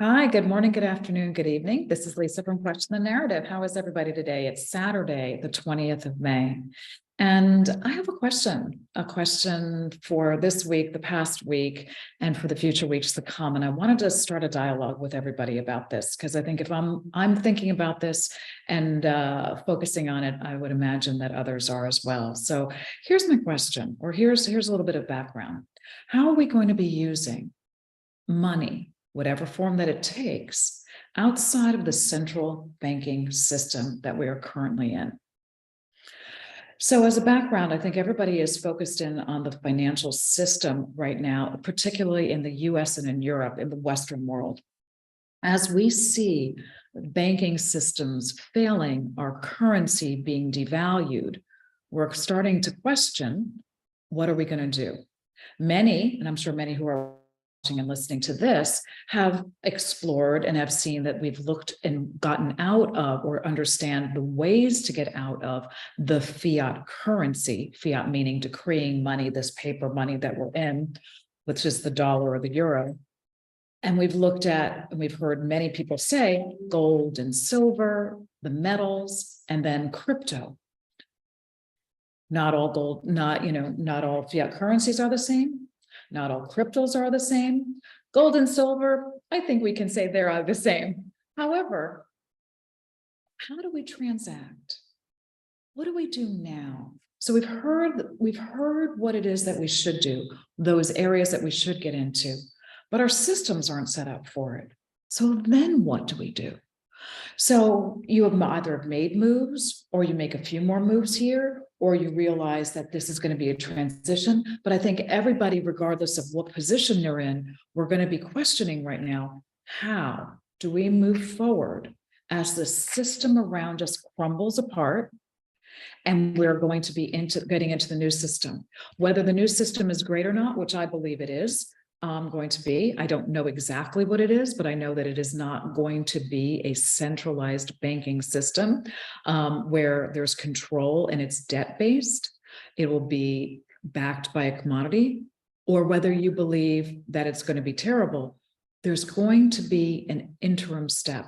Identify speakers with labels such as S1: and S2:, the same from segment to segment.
S1: Hi, good morning, good afternoon, good evening. This is Lisa from Question the Narrative. How is everybody today? It's Saturday, the 20th of May. And I have a question for this week, the past week, and for the future weeks to come. And I wanted to start a dialogue with everybody about this, because I think if I'm thinking about this and focusing on it, I would imagine that others are as well. So here's my question, or here's a little bit of background. How are we going to be using money, whatever form that it takes, outside of the central banking system that we are currently in? So as a background, I think everybody is focused in on the financial system right now, particularly in the US and in Europe, in the Western world. As we see banking systems failing, our currency being devalued, we're starting to question, what are we going to do? Many, and I'm sure many who are watching and listening to this, have explored and have seen that we've looked and gotten out of, or understand the ways to get out of, the fiat currency, fiat meaning decreeing money, this paper money that we're in, which is the dollar or the euro. And we've looked at, and we've heard many people say, gold and silver, the metals, and then crypto. Not all gold, not all fiat currencies are the same. Not all cryptos are the same. Gold and silver, I think we can say they're the same. However, how do we transact? What do we do now? So we've heard what it is that we should do, those areas that we should get into, but our systems aren't set up for it. So then what do we do? So you have either made moves, or you make a few more moves here, or you realize that this is going to be a transition. But I think everybody, regardless of what position they're in, we're going to be questioning right now, how do we move forward as the system around us crumbles apart, and we're going to be getting into the new system? Whether the new system is great or not, which I believe it is, going to be. I don't know exactly what it is, but I know that it is not going to be a centralized banking system where there's control and it's debt-based. It will be backed by a commodity. Or whether you believe that it's going to be terrible, there's going to be an interim step.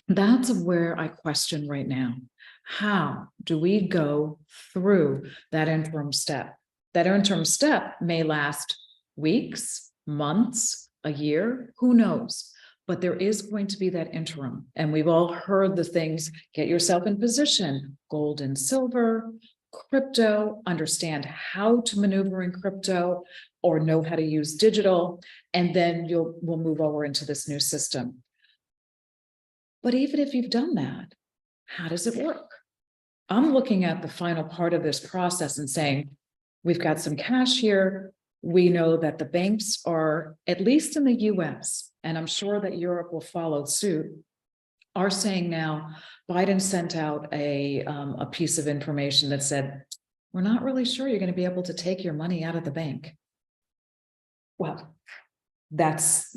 S1: That's where I question right now. How do we go through that interim step? That interim step may last weeks, months, a year, who knows? But there is going to be that interim. And we've all heard the things, get yourself in position, gold and silver, crypto, understand how to maneuver in crypto, or know how to use digital, and then we'll move over into this new system. But even if you've done that, how does it work? I'm looking at the final part of this process and saying, we've got some cash here. We know that the banks are, at least in the US, and I'm sure that Europe will follow suit, are saying now, Biden sent out a piece of information that said, we're not really sure you're going to be able to take your money out of the bank. Well, that's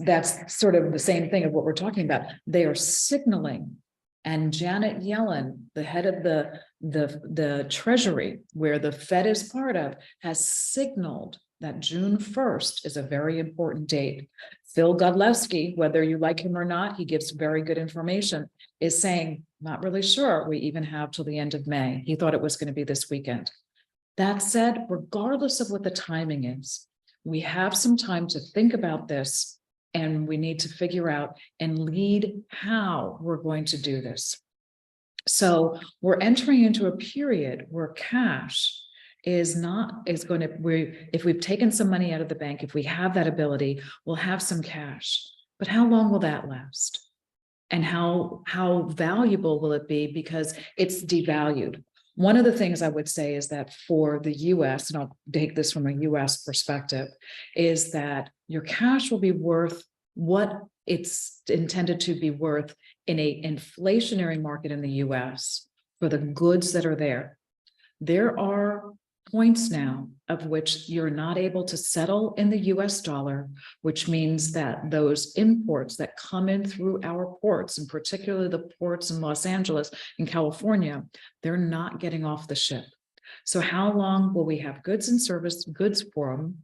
S1: sort of the same thing of what we're talking about. They are signaling. And Janet Yellen, the head of the Treasury, where the Fed is part of, has signaled that June 1st is a very important date. Phil Godlewski, whether you like him or not, he gives very good information, is saying, not really sure we even have till the end of May. He thought it was going to be this weekend. That said, regardless of what the timing is, we have some time to think about this, and we need to figure out and lead how we're going to do this. So we're entering into a period where cash is going to, if we've taken some money out of the bank, if we have that ability, we'll have some cash. But how long will that last? And how valuable will it be? Because it's devalued. One of the things I would say is that for the US, and I'll take this from a US perspective, is that your cash will be worth what it's intended to be worth in an inflationary market in the US for the goods that are there. There are points now of which you're not able to settle in the US dollar, which means that those imports that come in through our ports, and particularly the ports in Los Angeles and California, they're not getting off the ship. So how long will we have goods and goods for them?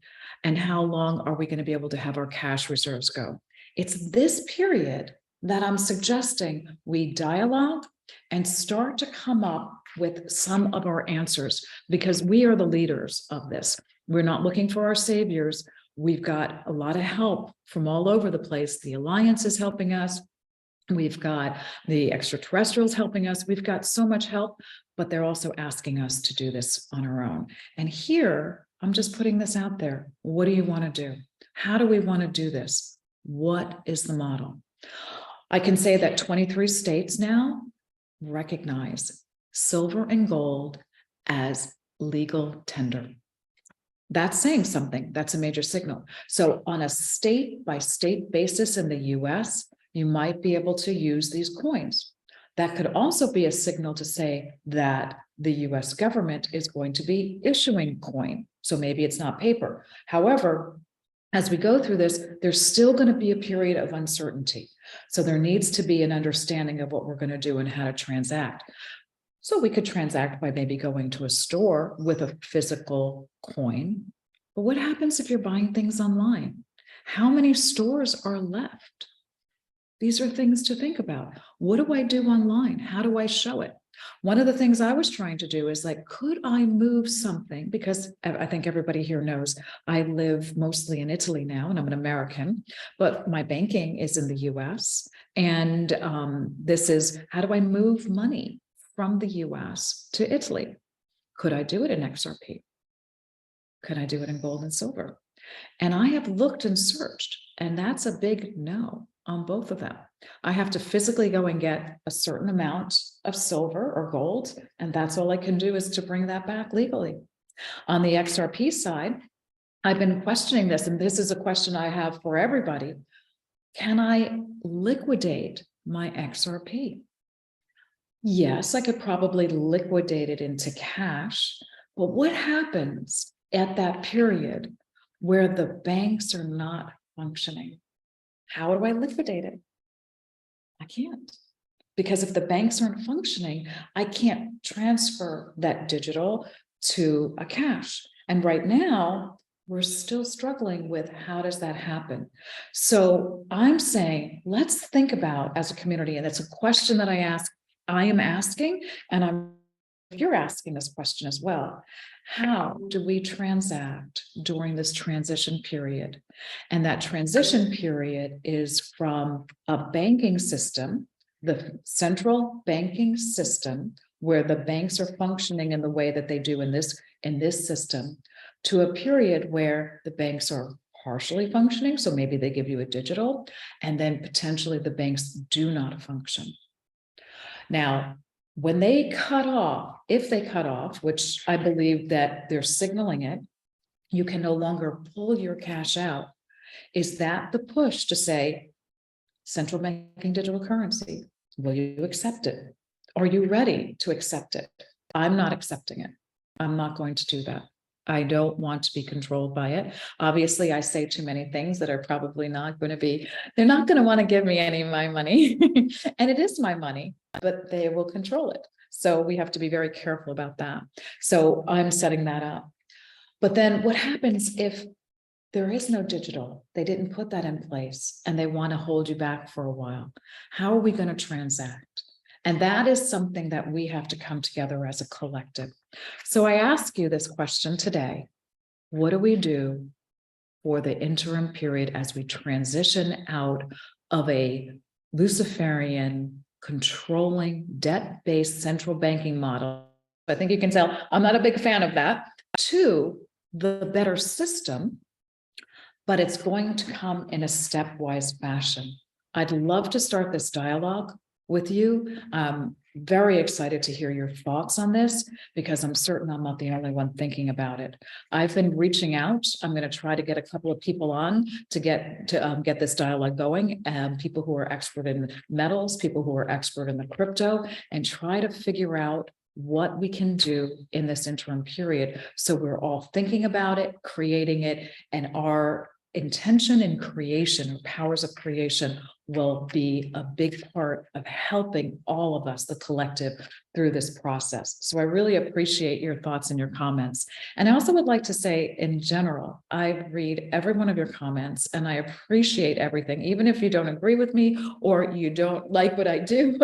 S1: And how long are we going to be able to have our cash reserves go? It's this period that I'm suggesting we dialogue and start to come up with some of our answers, because we are the leaders of this. We're not looking for our saviors. We've got a lot of help from all over the place. The Alliance is helping us. We've got the extraterrestrials helping us. We've got so much help, but they're also asking us to do this on our own. And here, I'm just putting this out there. What do you want to do? How do we want to do this? What is the model? I can say that 23 states now recognize silver and gold as legal tender. That's saying something. That's a major signal. So on a state by state basis in the US, you might be able to use these coins. That could also be a signal to say that the US government is going to be issuing coin. So maybe it's not paper. However, as we go through this, there's still going to be a period of uncertainty. So there needs to be an understanding of what we're going to do and how to transact. So we could transact by maybe going to a store with a physical coin. But what happens if you're buying things online? How many stores are left? These are things to think about. What do I do online? How do I show it? One of the things I was trying to do is like, could I move something? Because I think everybody here knows I live mostly in Italy now, and I'm an American, but my banking is in the US. And this is, how do I move money from the US to Italy? Could I do it in XRP? Could I do it in gold and silver? And I have looked and searched, and that's a big no on both of them. I have to physically go and get a certain amount of silver or gold, and that's all I can do is to bring that back legally. On the XRP side, I've been questioning this, and this is a question I have for everybody. Can I liquidate my XRP? Yes, I could probably liquidate it into cash, but what happens at that period where the banks are not functioning? How do I liquidate it? I can't, because if the banks aren't functioning, I can't transfer that digital to a cash. And right now, we're still struggling with how does that happen? So I'm saying, let's think about as a community, and it's a question that I am asking, and you're asking this question as well. How do we transact during this transition period? And that transition period is from a banking system, the central banking system, where the banks are functioning in the way that they do in this system, to a period where the banks are partially functioning. So maybe they give you a digital, and then potentially the banks do not function. Now, when they cut off, if they cut off, which I believe that they're signaling it, you can no longer pull your cash out. Is that the push to say, central banking digital currency, will you accept it? Are you ready to accept it? I'm not accepting it. I'm not going to do that. I don't want to be controlled by it. Obviously, I say too many things that are probably not going to be, they're not going to want to give me any of my money. And it is my money, but they will control it. So we have to be very careful about that. So I'm setting that up. But then what happens if there is no digital? They didn't put that in place and they want to hold you back for a while. How are we going to transact? And that is something that we have to come together as a collective. So I ask you this question today. What do we do for the interim period as we transition out of a Luciferian controlling debt-based central banking model? I think you can tell I'm not a big fan of that, to the better system, but it's going to come in a stepwise fashion. I'd love to start this dialogue with you. Very excited to hear your thoughts on this, because I'm certain I'm not the only one thinking about it. I've been reaching out. I'm going to try to get a couple of people on to get this dialogue going, people who are expert in metals, people who are expert in the crypto, and try to figure out what we can do in this interim period. So we're all thinking about it, creating it, and our intention in creation, or powers of creation, will be a big part of helping all of us, the collective, through this process. So I really appreciate your thoughts and your comments. And I also would like to say, in general, I read every one of your comments and I appreciate everything. Even if you don't agree with me or you don't like what I do,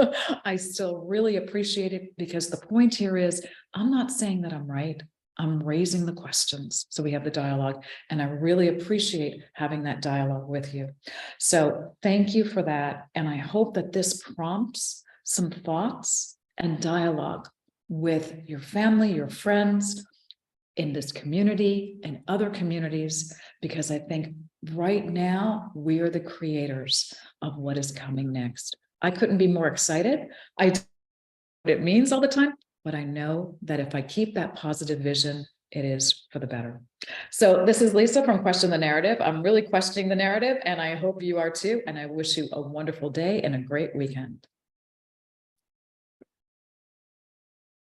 S1: I still really appreciate it, because the point here is, I'm not saying that I'm right. I'm raising the questions. So we have the dialogue, and I really appreciate having that dialogue with you. So thank you for that. And I hope that this prompts some thoughts and dialogue with your family, your friends, in this community and other communities, because I think right now we are the creators of what is coming next. I couldn't be more excited. I what it means all the time, but I know that if I keep that positive vision, it is for the better. So this is Lisa from Question the Narrative. I'm really questioning the narrative, and I hope you are too. And I wish you a wonderful day and a great weekend.